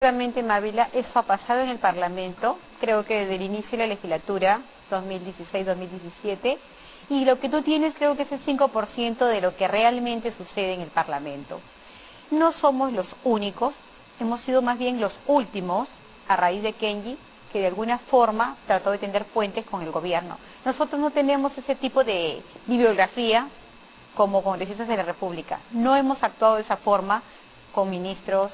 Efectivamente, Mávila, eso ha pasado en el Parlamento, creo que desde el inicio de la legislatura, 2016-2017, y lo que tú tienes creo que es el 5% de lo que realmente sucede en el Parlamento. No somos los únicos, hemos sido más bien los últimos, a raíz de Kenji, que de alguna forma trató de tender puentes con el gobierno. Nosotros no tenemos ese tipo de bibliografía como congresistas de la República. No hemos actuado de esa forma con ministros,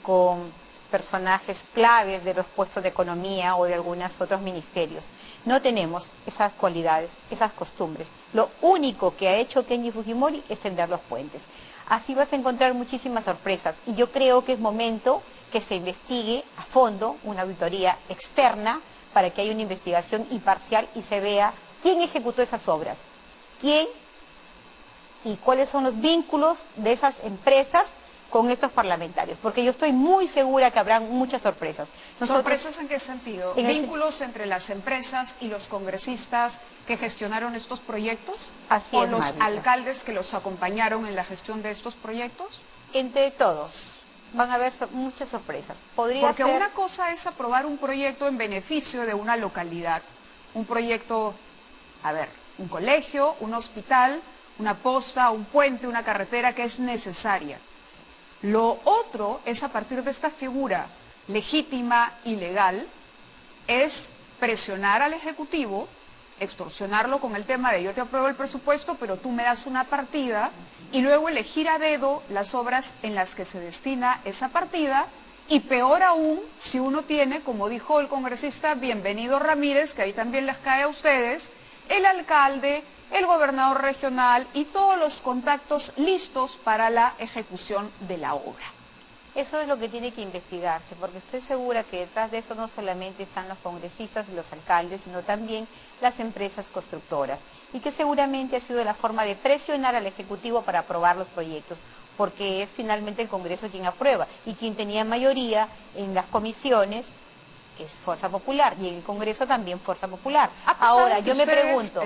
con personajes claves de los puestos de economía o de algunos otros ministerios. No tenemos esas cualidades, esas costumbres. Lo único que ha hecho Kenji Fujimori es tender los puentes. Así vas a encontrar muchísimas sorpresas y yo creo que es momento que se investigue a fondo una auditoría externa para que haya una investigación imparcial y se vea quién ejecutó esas obras, quién y cuáles son los vínculos de esas empresas con estos parlamentarios, porque yo estoy muy segura que habrán muchas sorpresas. ¿Sorpresas en qué sentido? ¿Vínculos entre las empresas y los congresistas que gestionaron estos proyectos? Así ¿O es, los Mávila. alcaldes que los acompañaron en la gestión de estos proyectos? Entre todos van a haber muchas sorpresas. Porque ser... una cosa es aprobar un proyecto en beneficio de una localidad, un proyecto, un colegio, un hospital, una posta, un puente, una carretera que es necesaria. Lo otro es, a partir de esta figura legítima y legal, es presionar al Ejecutivo, extorsionarlo con el tema de yo te apruebo el presupuesto, pero tú me das una partida, y luego elegir a dedo las obras en las que se destina esa partida, y peor aún, si uno tiene, como dijo el congresista Bienvenido Ramírez, que ahí también les cae a ustedes, el alcalde, el gobernador regional y todos los contactos listos para la ejecución de la obra. Eso es lo que tiene que investigarse, porque estoy segura que detrás de eso no solamente están los congresistas y los alcaldes, sino también las empresas constructoras, y que seguramente ha sido la forma de presionar al Ejecutivo para aprobar los proyectos, porque es finalmente el Congreso quien aprueba, y quien tenía mayoría en las comisiones es Fuerza Popular, y en el Congreso también Fuerza Popular. Ahora, yo me pregunto,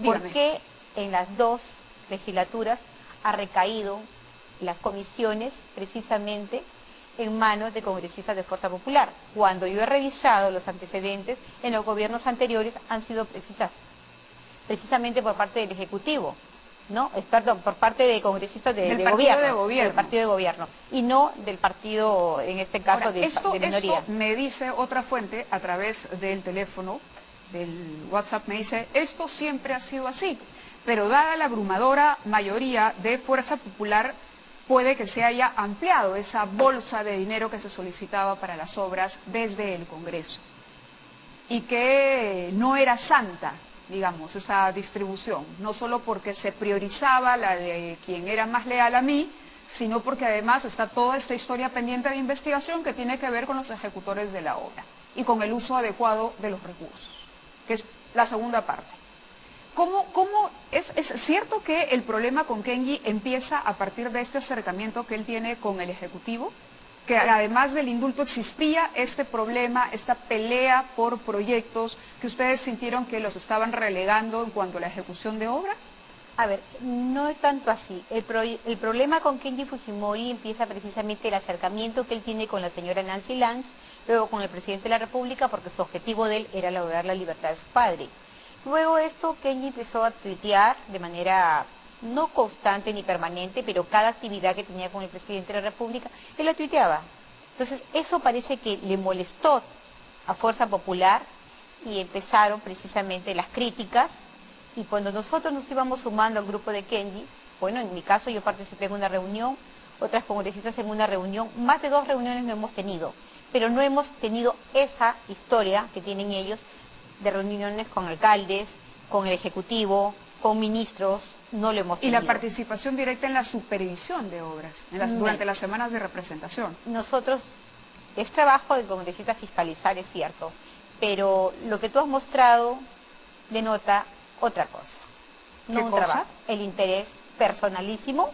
¿por qué en las dos legislaturas ha recaído las comisiones precisamente en manos de congresistas de Fuerza Popular? Cuando yo he revisado los antecedentes, en los gobiernos anteriores han sido precisamente por parte del Ejecutivo, ¿no? Perdón, por parte de congresistas del partido de gobierno, y no del partido, en este caso, de minoría. Esto me dice otra fuente a través del teléfono, del WhatsApp, me dice, esto siempre ha sido así, pero dada la abrumadora mayoría de Fuerza Popular, puede que se haya ampliado esa bolsa de dinero que se solicitaba para las obras desde el Congreso, y que no era santa, digamos, esa distribución, no solo porque se priorizaba la de quien era más leal a mí, sino porque además está toda esta historia pendiente de investigación que tiene que ver con los ejecutores de la obra y con el uso adecuado de los recursos, que es la segunda parte. ¿Es cierto que el problema con Kenji empieza a partir de este acercamiento que él tiene con el Ejecutivo? Que además del indulto existía este problema, esta pelea por proyectos que ustedes sintieron que los estaban relegando en cuanto a la ejecución de obras? A ver, no es tanto así. El problema con Kenji Fujimori empieza precisamente el acercamiento que él tiene con la señora Nancy Lange, luego con el presidente de la República, porque su objetivo de él era lograr la libertad de su padre. Luego esto, Kenji empezó a tuitear de manera no constante ni permanente, pero cada actividad que tenía con el presidente de la República, él la tuiteaba. Entonces, eso parece que le molestó a Fuerza Popular y empezaron precisamente las críticas, y cuando nosotros nos íbamos sumando al grupo de Kenji, bueno, en mi caso yo participé en una reunión, otras congresistas en una reunión, más de 2 reuniones no hemos tenido, pero no hemos tenido esa historia que tienen ellos de reuniones con alcaldes, con el Ejecutivo, con ministros, no lo hemos tenido. ¿Y la participación directa en la supervisión de obras, durante las semanas de representación? Nosotros, es trabajo del congresista fiscalizar, es cierto, pero lo que tú has mostrado denota otra cosa. No un trabajo, el interés personalísimo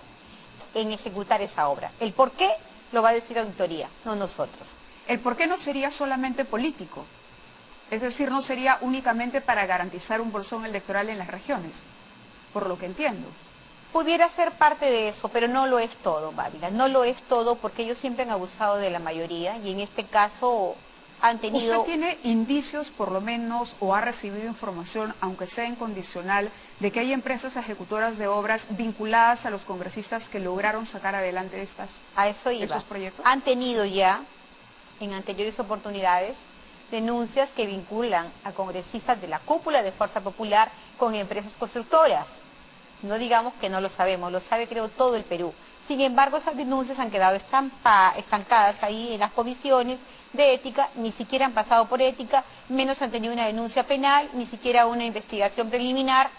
en ejecutar esa obra. El por qué lo va a decir la auditoría, no nosotros. El por qué no sería solamente político. Es decir, no sería únicamente para garantizar un bolsón electoral en las regiones, por lo que entiendo. Pudiera ser parte de eso, pero no lo es todo, Bávila. No lo es todo porque ellos siempre han abusado de la mayoría y en este caso han tenido... ¿Usted tiene indicios, por lo menos, o ha recibido información, aunque sea incondicional, de que hay empresas ejecutoras de obras vinculadas a los congresistas que lograron sacar adelante estos proyectos? Han tenido ya, en anteriores oportunidades, denuncias que vinculan a congresistas de la cúpula de Fuerza Popular con empresas constructoras. No digamos que no lo sabemos, lo sabe creo todo el Perú. Sin embargo, esas denuncias han quedado estancadas ahí en las comisiones de ética, ni siquiera han pasado por ética, menos han tenido una denuncia penal, ni siquiera una investigación preliminar.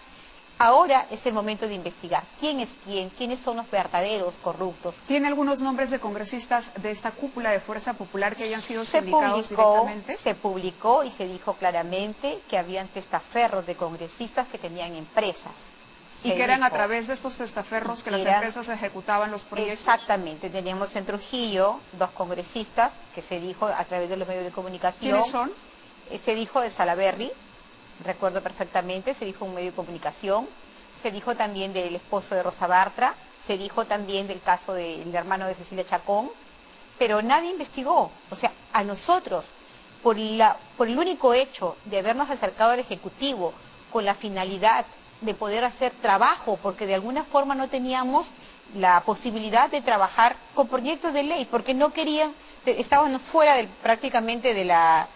Ahora es el momento de investigar quién es quién, quiénes son los verdaderos corruptos. ¿Tiene algunos nombres de congresistas de esta cúpula de Fuerza Popular que hayan sido sindicados directamente? Se publicó y se dijo claramente que habían testaferros de congresistas que tenían empresas. Y que eran a través de estos testaferros que las empresas ejecutaban los proyectos. Exactamente, teníamos en Trujillo 2 congresistas que se dijo a través de los medios de comunicación. ¿Quiénes son? Se dijo de Salaberry, recuerdo perfectamente, se dijo en un medio de comunicación, se dijo también del esposo de Rosa Bartra, se dijo también del caso del hermano de Cecilia Chacón, pero nadie investigó. O sea, a nosotros, por el único hecho de habernos acercado al Ejecutivo con la finalidad de poder hacer trabajo, porque de alguna forma no teníamos la posibilidad de trabajar con proyectos de ley, porque no querían, estábamos fuera prácticamente de las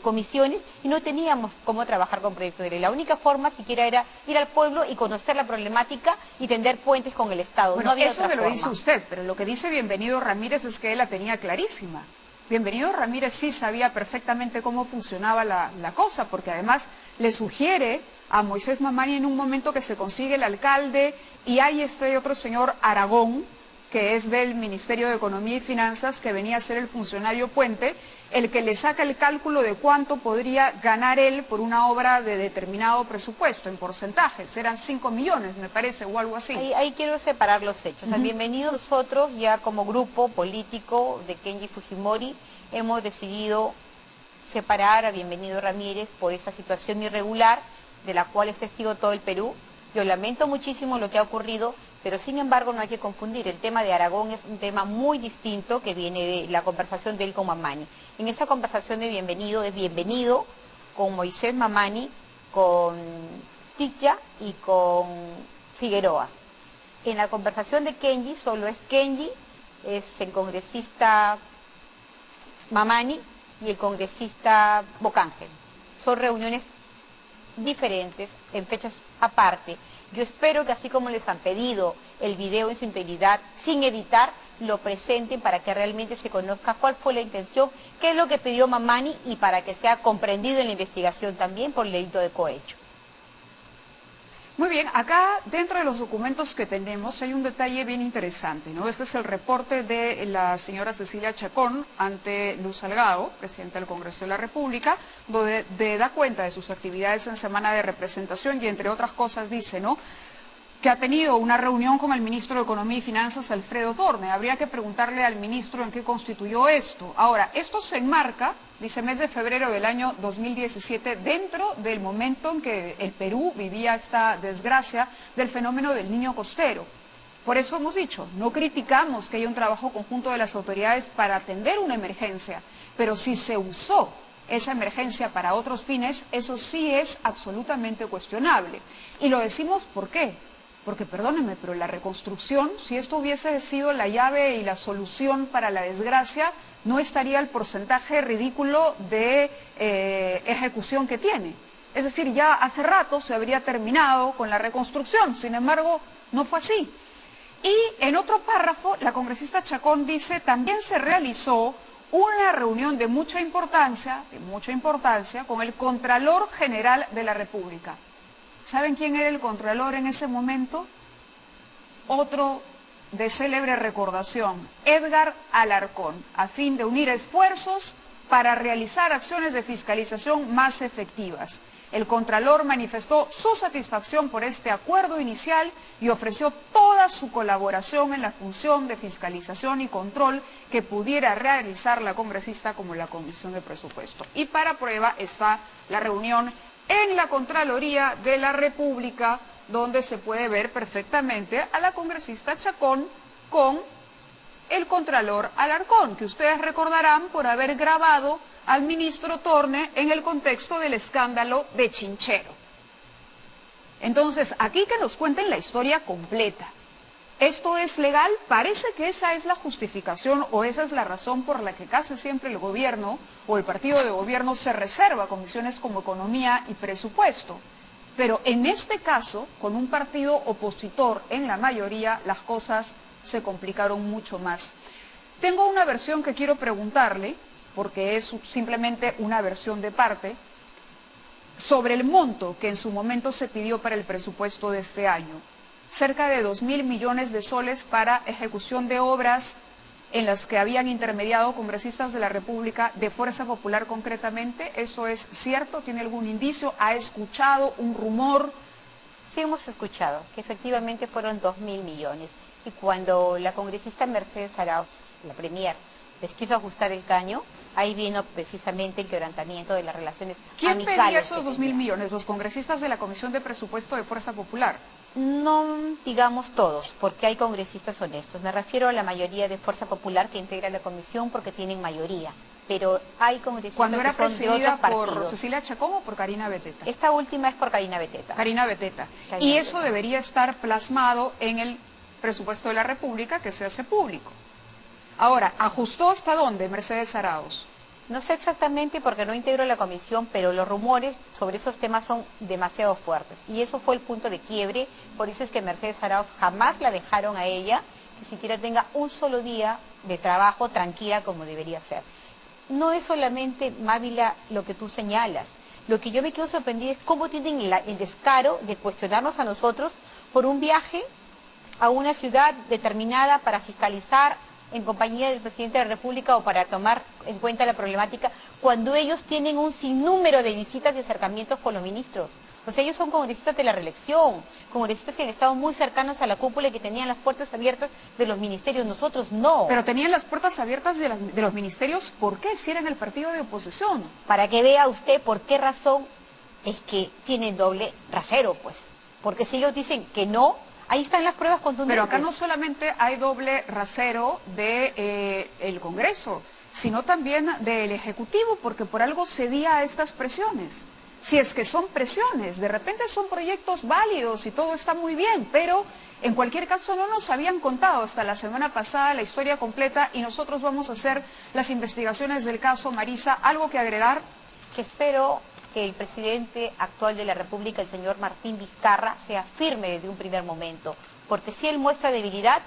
comisiones y no teníamos cómo trabajar con proyectos de ley. La única forma siquiera era ir al pueblo y conocer la problemática y tender puentes con el Estado. Bueno, no había eso otra me lo forma. dice usted, pero lo que dice Bienvenido Ramírez es que él la tenía clarísima. Bienvenido Ramírez sí sabía perfectamente cómo funcionaba la cosa, porque además le sugiere a Moisés Mamani en un momento que se consigue el alcalde y hay este otro señor Aragón, que es del Ministerio de Economía y Finanzas, que venía a ser el funcionario puente, el que le saca el cálculo de cuánto podría ganar él por una obra de determinado presupuesto, en porcentajes, eran 5 millones, me parece, o algo así. Ahí quiero separar los hechos. Bienvenido, nosotros ya como grupo político de Kenji Fujimori hemos decidido separar a Bienvenido Ramírez por esa situación irregular de la cual es testigo todo el Perú. Yo lamento muchísimo lo que ha ocurrido, pero sin embargo no hay que confundir. El tema de Aragón es un tema muy distinto que viene de la conversación de él con Mamani. En esa conversación de Bienvenido es Bienvenido con Moisés Mamani, con Ticha y con Figueroa. En la conversación de Kenji solo es Kenji, es el congresista Mamani y el congresista Bocángel. Son reuniones diferentes, en fechas aparte. Yo espero que así como les han pedido el video en su integridad, sin editar, lo presenten para que realmente se conozca cuál fue la intención, qué es lo que pidió Mamani y para que sea comprendido en la investigación también por el delito de cohecho. Muy bien, acá dentro de los documentos que tenemos hay un detalle bien interesante, ¿no? Este es el reporte de la señora Cecilia Chacón ante Luz Salgado, presidenta del Congreso de la República, donde da cuenta de sus actividades en semana de representación y entre otras cosas dice, ¿no?, que ha tenido una reunión con el ministro de Economía y Finanzas, Alfredo Torne. Habría que preguntarle al ministro en qué constituyó esto. Ahora, esto se enmarca, dice, mes de febrero del año 2017, dentro del momento en que el Perú vivía esta desgracia del fenómeno del niño costero. Por eso hemos dicho, no criticamos que haya un trabajo conjunto de las autoridades para atender una emergencia, pero si se usó esa emergencia para otros fines, eso sí es absolutamente cuestionable. Y lo decimos ¿por qué? Porque, perdónenme, pero la reconstrucción, si esto hubiese sido la llave y la solución para la desgracia, no estaría el porcentaje ridículo de ejecución que tiene. Es decir, ya hace rato se habría terminado con la reconstrucción, sin embargo, no fue así. Y en otro párrafo, la congresista Chacón dice, también se realizó una reunión de mucha importancia, con el Contralor General de la República. ¿Saben quién era el Contralor en ese momento? Otro de célebre recordación, Edgar Alarcón, a fin de unir esfuerzos para realizar acciones de fiscalización más efectivas. El Contralor manifestó su satisfacción por este acuerdo inicial y ofreció toda su colaboración en la función de fiscalización y control que pudiera realizar la congresista como la Comisión de Presupuesto. Y para prueba está la reunión en la Contraloría de la República donde se puede ver perfectamente a la congresista Chacón con el contralor Alarcón, que ustedes recordarán por haber grabado al ministro Torne en el contexto del escándalo de Chinchero. Entonces, aquí que nos cuenten la historia completa. ¿Esto es legal? Parece que esa es la justificación o esa es la razón por la que casi siempre el gobierno o el partido de gobierno se reserva comisiones como Economía y Presupuesto. Pero en este caso, con un partido opositor en la mayoría, las cosas se complicaron mucho más. Tengo una versión que quiero preguntarle, porque es simplemente una versión de parte, sobre el monto que en su momento se pidió para el presupuesto de este año. Cerca de 2.000 millones de soles para ejecución de obras en las que habían intermediado congresistas de la República, de Fuerza Popular concretamente. ¿Eso es cierto? ¿Tiene algún indicio? ¿Ha escuchado un rumor? Sí, hemos escuchado que efectivamente fueron 2.000 millones. Y cuando la congresista Mercedes Arauz, la premier, les quiso ajustar el caño, ahí vino precisamente el quebrantamiento de las relaciones amicales. ¿Quién pedía esos 2.000 millones? ¿Los congresistas de la Comisión de Presupuesto de Fuerza Popular? No digamos todos, porque hay congresistas honestos. Me refiero a la mayoría de Fuerza Popular que integra la comisión porque tienen mayoría. Pero hay congresistas que son de otros partidos. ¿Cuando era por Cecilia Chacón o por Karina Beteta? Esta última es por Karina Beteta. Karina Beteta. Y eso debería estar plasmado en el presupuesto de la República que se hace público. Ahora, ¿ajustó hasta dónde Mercedes Arauz? No sé exactamente porque no integro la comisión, pero los rumores sobre esos temas son demasiado fuertes. Y eso fue el punto de quiebre, por eso es que Mercedes Arauz jamás la dejaron a ella, que siquiera tenga un solo día de trabajo tranquila como debería ser. No es solamente, Mávila, lo que tú señalas. Lo que yo me quedo sorprendida es cómo tienen el descaro de cuestionarnos a nosotros por un viaje a una ciudad determinada para fiscalizar en compañía del presidente de la República o para tomar en cuenta la problemática, cuando ellos tienen un sinnúmero de visitas y acercamientos con los ministros. O sea, ellos son congresistas de la reelección, congresistas que han estado muy cercanos a la cúpula y que tenían las puertas abiertas de los ministerios, nosotros no. Pero tenían las puertas abiertas de los ministerios, ¿por qué? Si eran el partido de oposición. Para que vea usted por qué razón es que tienen doble rasero, pues. Porque si ellos dicen que no, ahí están las pruebas contundentes. Pero acá no solamente hay doble rasero del Congreso, sino también del Ejecutivo, porque por algo cedía a estas presiones. Si es que son presiones, de repente son proyectos válidos y todo está muy bien, pero en cualquier caso no nos habían contado hasta la semana pasada la historia completa y nosotros vamos a hacer las investigaciones del caso. Marisa, ¿algo que agregar? Que espero que el presidente actual de la República, el señor Martín Vizcarra, sea firme desde un primer momento, porque si él muestra debilidad,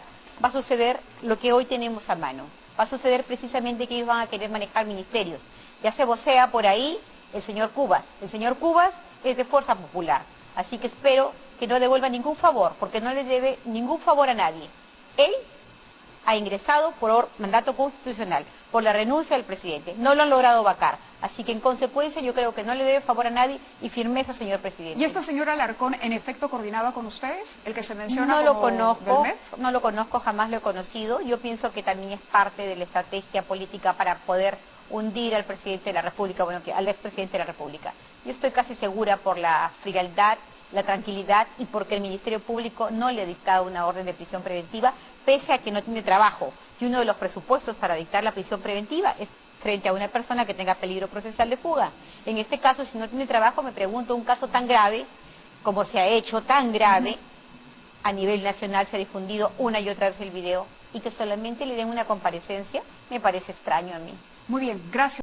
va a suceder lo que hoy tenemos a mano. Va a suceder precisamente que ellos van a querer manejar ministerios. Ya se vocea por ahí el señor Cubas. El señor Cubas es de Fuerza Popular, así que espero que no devuelva ningún favor, porque no le debe ningún favor a nadie. Él ha ingresado por mandato constitucional, por la renuncia del presidente. No lo han logrado vacar. Así que en consecuencia yo creo que no le debe favor a nadie y firmeza, señor presidente. ¿Y esta señora Alarcón en efecto coordinaba con ustedes? ¿El que se menciona No lo conozco, del MEF? no lo conozco, jamás lo he conocido. Yo pienso que también es parte de la estrategia política para poder hundir al presidente de la República, bueno, al expresidente de la República. Yo estoy casi segura por la frialdad, la tranquilidad y porque el Ministerio Público no le ha dictado una orden de prisión preventiva, pese a que no tiene trabajo. Y uno de los presupuestos para dictar la prisión preventiva es frente a una persona que tenga peligro procesal de fuga. En este caso, si no tiene trabajo, me pregunto, un caso tan grave, como se ha hecho, tan grave, a nivel nacional se ha difundido una y otra vez el video, y que solamente le den una comparecencia, me parece extraño a mí. Muy bien, gracias.